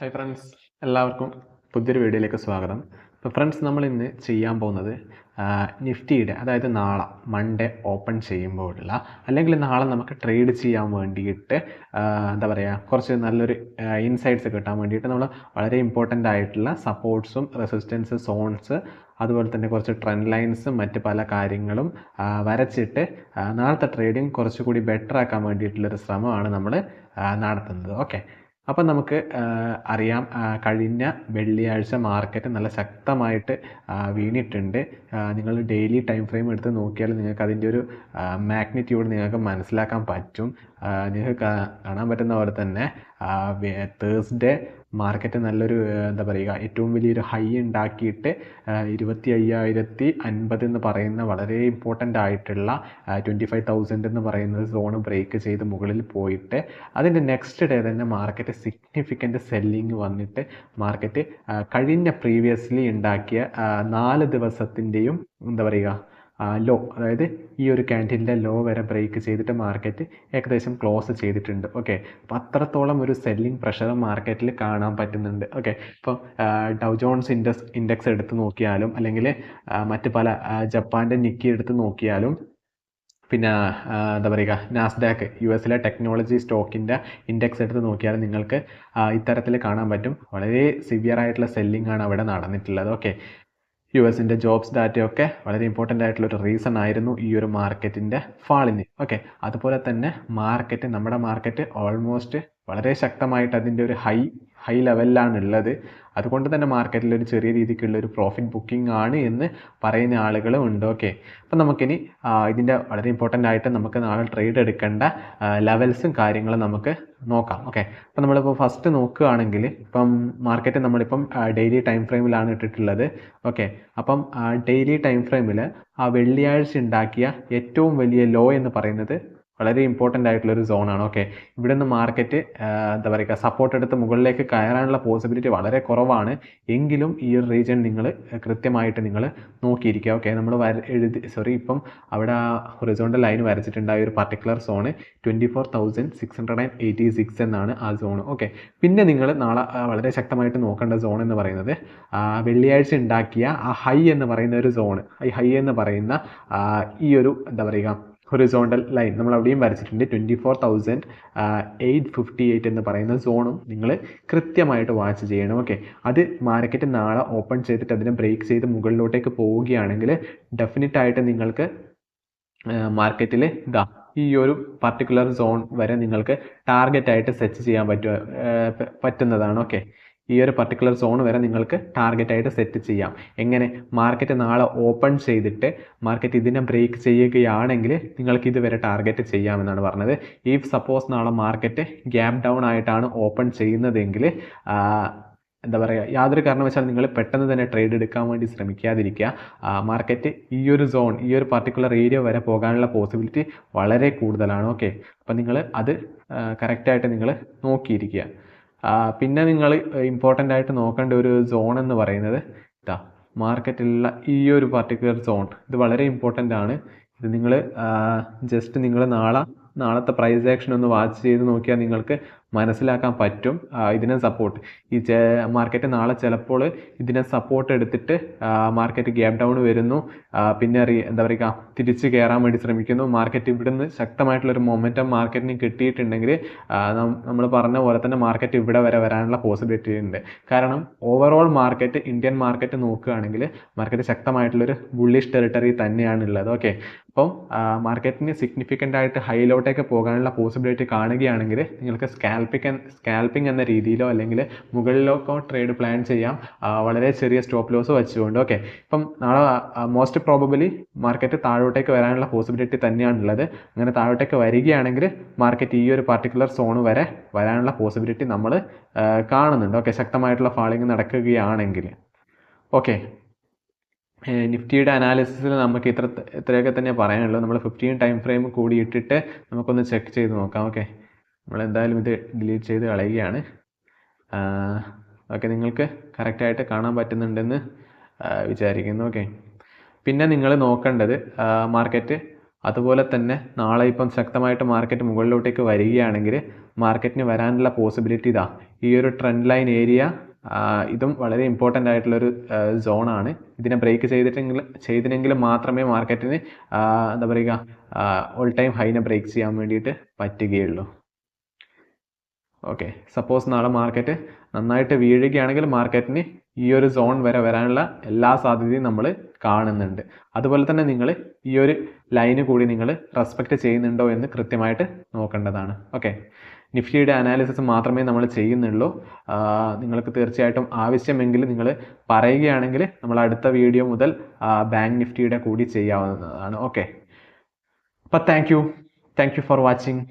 Hi friends, എല്ലാവർക്കും പുതിയൊരു വീഡിയോയിലേക്ക് സ്വാഗതം. അപ്പോൾ ഫ്രണ്ട്സ്, നമ്മൾ ഇന്ന് ചെയ്യാൻ പോകുന്നത് നിഫ്റ്റിയുടെ, അതായത് നാളെ മൺഡേ ഓപ്പൺ ചെയ്യുമ്പോഴുള്ള, അല്ലെങ്കിൽ നാളെ നമുക്ക് ട്രേഡ് ചെയ്യാൻ വേണ്ടിയിട്ട് എന്താ പറയുക, കുറച്ച് നല്ലൊരു ഇൻസൈറ്റ്സ് കിട്ടാൻ വേണ്ടിയിട്ട് നമ്മൾ വളരെ ഇമ്പോർട്ടൻ്റ് ആയിട്ടുള്ള സപ്പോർട്ട്സും റെസിസ്റ്റൻസ് സോൺസ്, അതുപോലെ തന്നെ കുറച്ച് ട്രെൻഡ് ലൈൻസും മറ്റ് പല കാര്യങ്ങളും വരച്ചിട്ട് നാളത്തെ ട്രേഡിങ് കുറച്ചുകൂടി ബെറ്റർ ആക്കാൻ വേണ്ടിയിട്ടുള്ളൊരു ശ്രമമാണ് നമ്മൾ നടത്തുന്നത്. ഓക്കെ, അപ്പം നമുക്ക് അറിയാം, കഴിഞ്ഞ വെള്ളിയാഴ്ച മാർക്കറ്റ് നല്ല ശക്തമായിട്ട് വീണിട്ടുണ്ട്. നിങ്ങൾ ഡെയിലി ടൈം ഫ്രെയിം എടുത്ത് നോക്കിയാൽ നിങ്ങൾക്ക് അതിൻ്റെ ഒരു മാഗ്നിറ്റ്യൂഡ് നിങ്ങൾക്ക് മനസ്സിലാക്കാൻ പറ്റും. നിങ്ങൾക്ക് കാണാൻ പറ്റുന്ന പോലെ തന്നെ തേഴ്സ്ഡേ മാർക്കറ്റ് നല്ലൊരു എന്താ പറയുക, ഏറ്റവും വലിയൊരു ഹൈ ഉണ്ടാക്കിയിട്ട് 25,050 എന്ന് പറയുന്ന വളരെ ഇമ്പോർട്ടൻ്റ് ആയിട്ടുള്ള 25,000 എന്ന് പറയുന്ന സോണ് ബ്രേക്ക് ചെയ്ത് മുകളിൽ പോയിട്ട് അതിൻ്റെ നെക്സ്റ്റ് ഡേ തന്നെ മാർക്കറ്റ് സിഗ്നിഫിക്കൻ്റ് സെല്ലിങ് വന്നിട്ട് മാർക്കറ്റ് കഴിഞ്ഞ പ്രീവിയസ്ലി ഉണ്ടാക്കിയ 4 ദിവസത്തിൻ്റെയും എന്താ പറയുക ലോ, അതായത് ഈ ഒരു ക്യാൻഡിലിൻ്റെ ലോ വരെ ബ്രേക്ക് ചെയ്തിട്ട് മാർക്കറ്റ് ഏകദേശം ക്ലോസ് ചെയ്തിട്ടുണ്ട്. ഓക്കെ, അപ്പോൾ അത്രത്തോളം ഒരു സെല്ലിംഗ് പ്രഷർ മാർക്കറ്റിൽ കാണാൻ പറ്റുന്നുണ്ട്. ഓക്കെ, ഇപ്പോൾ ഡൗ ജോൺസ് ഇൻഡെക്സ് എടുത്ത് നോക്കിയാലും, അല്ലെങ്കിൽ മറ്റ് പല ജപ്പാൻ്റെ നിക്കി എടുത്ത് നോക്കിയാലും, പിന്നെ എന്താ പറയുക, നാസ്ഡാക്ക് US ടെക്നോളജി സ്റ്റോക്കിൻ്റെ ഇൻഡെക്സ് എടുത്ത് നോക്കിയാൽ നിങ്ങൾക്ക് ഇത്തരത്തിൽ കാണാൻ പറ്റും. വളരെ സിവിയർ ആയിട്ടുള്ള സെല്ലിംഗ് ആണ് അവിടെ നടന്നിട്ടുള്ളത്. ഓക്കെ, US ജോബ്സ് ഡാറ്റയൊക്കെ വളരെ ഇമ്പോർട്ടൻ്റ് ആയിട്ടുള്ളൊരു റീസൺ ആയിരുന്നു ഈ ഒരു മാർക്കറ്റിൻ്റെ ഫാളിന്. ഓക്കെ, അതുപോലെ തന്നെ നമ്മുടെ മാർക്കറ്റ് ഓൾമോസ്റ്റ് വളരെ ശക്തമായിട്ട് അതിൻ്റെ ഒരു ഹൈ ലെവലിലാണ് ഉള്ളത്. അതുകൊണ്ട് തന്നെ മാർക്കറ്റിൽ ഒരു ചെറിയ രീതിക്കുള്ള ഒരു പ്രോഫിറ്റ് ബുക്കിംഗ് ആണ് എന്ന് പറയുന്ന ആളുകളും ഉണ്ട്. ഓക്കെ, അപ്പം നമുക്കിനി ഇതിൻ്റെ വളരെ ഇമ്പോർട്ടൻ്റ് ആയിട്ട് നമുക്ക് നാളെ ട്രേഡ് എടുക്കേണ്ട ലെവൽസും കാര്യങ്ങളും നമുക്ക് നോക്കാം. ഓക്കെ, അപ്പം നമ്മളിപ്പോൾ ഫസ്റ്റ് നോക്കുകയാണെങ്കിൽ, ഇപ്പം മാർക്കറ്റ് നമ്മളിപ്പം ഡെയിലി ടൈം ഫ്രെയിമിലാണ് ഇട്ടിട്ടുള്ളത്. ഓക്കെ, അപ്പം ഡെയിലി ടൈം ഫ്രെയിമിൽ വെള്ളിയാഴ്ച ഉണ്ടാക്കിയ ഏറ്റവും വലിയ ലോ എന്ന് പറയുന്നത് വളരെ ഇമ്പോർട്ടൻ്റ് ആയിട്ടുള്ളൊരു സോണാണ്. ഓക്കെ, ഇവിടെ നിന്ന് മാർക്കറ്റ് എന്താ പറയുക, സപ്പോർട്ട് എടുത്ത് മുകളിലേക്ക് കയറാനുള്ള പോസിബിലിറ്റി വളരെ കുറവാണ്. എങ്കിലും ഈ ഒരു റീജിയൻ നിങ്ങൾ കൃത്യമായിട്ട് നിങ്ങൾ നോക്കിയിരിക്കുക. ഓക്കെ, നമ്മൾ ഇപ്പം അവിടെ ഹൊറിസോണ്ടൽ ലൈൻ വരച്ചിട്ടുണ്ട്. ആ ഒരു പർട്ടിക്കുലർ സോണ് 24,686 എന്നാണ് ആ സോൺ. ഓക്കെ, പിന്നെ നിങ്ങൾ നാളെ വളരെ ശക്തമായിട്ട് നോക്കേണ്ട സോൺ എന്ന് പറയുന്നത് വെള്ളിയാഴ്ച ഉണ്ടാക്കിയ ആ ഹൈ എന്ന് പറയുന്ന ഒരു സോണ്, ഈ ഹൈ എന്ന് പറയുന്ന ഈ ഒരു എന്താ പറയുക ഹൊറിസോണ്ടൽ ലൈൻ നമ്മൾ അവിടെയും വരച്ചിട്ടുണ്ട്. 24,858 എന്ന് പറയുന്ന സോണും നിങ്ങൾ കൃത്യമായിട്ട് വാച്ച് ചെയ്യണം. ഓക്കെ, അത് മാർക്കറ്റ് നാളെ ഓപ്പൺ ചെയ്തിട്ട് അതിനെ ബ്രേക്ക് ചെയ്ത് മുകളിലോട്ടേക്ക് പോവുകയാണെങ്കിൽ ഡെഫിനറ്റായിട്ട് നിങ്ങൾക്ക് മാർക്കറ്റിൽ ഈ ഒരു പർട്ടിക്കുലർ സോൺ വരെ നിങ്ങൾക്ക് ടാർഗറ്റായിട്ട് സെറ്റ് ചെയ്യാൻ പറ്റുന്നതാണ്. ഓക്കെ, ഈ ഒരു പർട്ടിക്കുലർ സോൺ വരെ നിങ്ങൾക്ക് ടാർഗറ്റായിട്ട് സെറ്റ് ചെയ്യാം. എങ്ങനെ? മാർക്കറ്റ് നാളെ ഓപ്പൺ ചെയ്തിട്ട് മാർക്കറ്റ് ഇതിനെ ബ്രേക്ക് ചെയ്യുകയാണെങ്കിൽ നിങ്ങൾക്ക് ഇതുവരെ ടാർഗറ്റ് ചെയ്യാമെന്നാണ് പറഞ്ഞത്. ഇഫ് സപ്പോസ് നാളെ മാർക്കറ്റ് ഗ്യാപ്പ് ഡൗൺ ആയിട്ടാണ് ഓപ്പൺ ചെയ്യുന്നതെങ്കിൽ എന്താ പറയുക, യാതൊരു കാരണവശാൽ നിങ്ങൾ പെട്ടെന്ന് തന്നെ ട്രേഡ് എടുക്കാൻ വേണ്ടി ശ്രമിക്കാതിരിക്കുക. മാർക്കറ്റ് ഈ ഒരു സോൺ, ഈ ഒരു പർട്ടിക്കുലർ ഏരിയ വരെ പോകാനുള്ള പോസിബിലിറ്റി വളരെ കൂടുതലാണ്. ഓക്കെ, അപ്പം നിങ്ങൾ അത് കറക്റ്റായിട്ട് നിങ്ങൾ നോക്കിയിരിക്കുക. പിന്നെ നിങ്ങൾ ഇമ്പോർട്ടൻ്റ് ആയിട്ട് നോക്കേണ്ട ഒരു സോൺ എന്ന് പറയുന്നത് മാർക്കറ്റിലുള്ള ഈ ഒരു പർട്ടിക്കുലർ സോൺ. ഇത് വളരെ ഇമ്പോർട്ടൻ്റ് ആണ്. ഇത് നിങ്ങൾ ജസ്റ്റ് നിങ്ങൾ നാളത്തെ പ്രൈസ് ആക്ഷൻ ഒന്ന് വാച്ച് ചെയ്ത് നോക്കിയാൽ നിങ്ങൾക്ക് മനസ്സിലാക്കാൻ പറ്റും. ഇതിനെ സപ്പോർട്ട്, ഈ മാർക്കറ്റ് നാളെ ചിലപ്പോൾ ഇതിനെ സപ്പോർട്ട് എടുത്തിട്ട് മാർക്കറ്റ് ഗ്യാപ്പ് ഡൗൺ വരുന്നു, പിന്നെ എന്താ പറയുക, തിരിച്ച് കയറാൻ വേണ്ടി ശ്രമിക്കുന്നു. മാർക്കറ്റ് ഇവിടുന്ന് ശക്തമായിട്ടുള്ളൊരു മൊമെൻറ്റം മാർക്കറ്റിന് കിട്ടിയിട്ടുണ്ടെങ്കിൽ നമ്മൾ പറഞ്ഞ പോലെ തന്നെ മാർക്കറ്റ് ഇവിടെ വരെ വരാനുള്ള പോസിബിലിറ്റി ഉണ്ട്. കാരണം ഓവറോൾ മാർക്കറ്റ്, ഇന്ത്യൻ മാർക്കറ്റ് നോക്കുകയാണെങ്കിൽ മാർക്കറ്റ് ശക്തമായിട്ടുള്ളൊരു ബുള്ളിഷ് ടെറിട്ടറി തന്നെയാണുള്ളത്. ഓക്കെ, അപ്പം മാർക്കറ്റിന് സിഗ്നിഫിക്കൻ്റ് ആയിട്ട് ഹൈയിലോട്ടേക്ക് പോകാനുള്ള പോസിബിലിറ്റി കാണുകയാണെങ്കിൽ നിങ്ങൾക്ക് സ്കാൽപ്പിംഗ് എന്ന രീതിയിലോ അല്ലെങ്കിൽ മുകളിലേക്കോ ട്രേഡ് പ്ലാൻ ചെയ്യാം, വളരെ ചെറിയ സ്റ്റോപ്പ് ലോസ് വെച്ചുകൊണ്ട്. ഓക്കെ, ഇപ്പം നാളെ മോസ്റ്റ് പ്രോബബിലി മാർക്കറ്റ് താഴോട്ടേക്ക് വരാനുള്ള പോസിബിലിറ്റി തന്നെയാണുള്ളത്. അങ്ങനെ താഴോട്ടേക്ക് വരികയാണെങ്കിൽ മാർക്കറ്റ് ഈ ഒരു പർട്ടിക്കുലർ സോൺ വരെ വരാനുള്ള പോസിബിലിറ്റി നമ്മൾ കാണുന്നുണ്ട്. ഓക്കെ, ശക്തമായിട്ടുള്ള ഫാളിങ് നടക്കുകയാണെങ്കിൽ. ഓക്കെ, നിഫ്റ്റിയുടെ അനാലിസിസിൽ നമുക്ക് ഇത്രയൊക്കെ തന്നെ പറയാനുള്ളൂ. നമ്മൾ 15 ടൈം ഫ്രെയിം കൂടി ഇട്ടിട്ട് നമുക്കൊന്ന് ചെക്ക് ചെയ്ത് നോക്കാം. ഓക്കെ, നമ്മളെന്തായാലും ഇത് ഡിലീറ്റ് ചെയ്ത് കളയുകയാണ്. ഓക്കെ, നിങ്ങൾക്ക് കറക്റ്റായിട്ട് കാണാൻ പറ്റുന്നുണ്ടെന്ന് വിചാരിക്കുന്നു. ഓക്കെ, പിന്നെ നിങ്ങൾ നോക്കേണ്ടത് മാർക്കറ്റ് അതുപോലെ തന്നെ നാളെ ഇപ്പം ശക്തമായിട്ട് മാർക്കറ്റ് മുകളിലോട്ടേക്ക് വരികയാണെങ്കിൽ മാർക്കറ്റിന് വരാനുള്ള പോസിബിലിറ്റി ഇതാ ഈ ഒരു ട്രെൻഡ് ലൈൻ ഏരിയ, ഇതും വളരെ ഇമ്പോർട്ടൻ്റ് ആയിട്ടുള്ളൊരു സോണാണ്. ഇതിനെ ബ്രേക്ക് ചെയ്തിട്ടെങ്കിൽ മാത്രമേ മാർക്കറ്റിന് എന്താ പറയുക ഓൾ ടൈം ഹൈനെ ബ്രേക്ക് ചെയ്യാൻ വേണ്ടിയിട്ട് പറ്റുകയുള്ളൂ. ഓക്കെ, സപ്പോസ് നാളെ മാർക്കറ്റ് നന്നായിട്ട് വീഴുകയാണെങ്കിൽ മാർക്കറ്റിന് ഈ ഒരു സോൺ വരെ വരാനുള്ള എല്ലാ സാധ്യതയും നമ്മൾ കാണുന്നുണ്ട്. അതുപോലെ തന്നെ നിങ്ങൾ ഈ ഒരു ലൈന് കൂടി നിങ്ങൾ റെസ്പെക്റ്റ് ചെയ്യുന്നുണ്ടോ എന്ന് കൃത്യമായിട്ട് നോക്കേണ്ടതാണ്. ഓക്കെ, നിഫ്റ്റിയുടെ അനാലിസിസ് മാത്രമേ നമ്മൾ ചെയ്യുന്നുള്ളൂ. നിങ്ങൾക്ക് തീർച്ചയായിട്ടും ആവശ്യമെങ്കിൽ നിങ്ങൾ പറയുകയാണെങ്കിൽ നമ്മൾ അടുത്ത വീഡിയോ മുതൽ ബാങ്ക് നിഫ്റ്റിയുടെ കൂടി ചെയ്യാവുന്നതാണ്. ഓക്കെ, അപ്പോൾ താങ്ക് യു ഫോർ വാച്ചിങ്.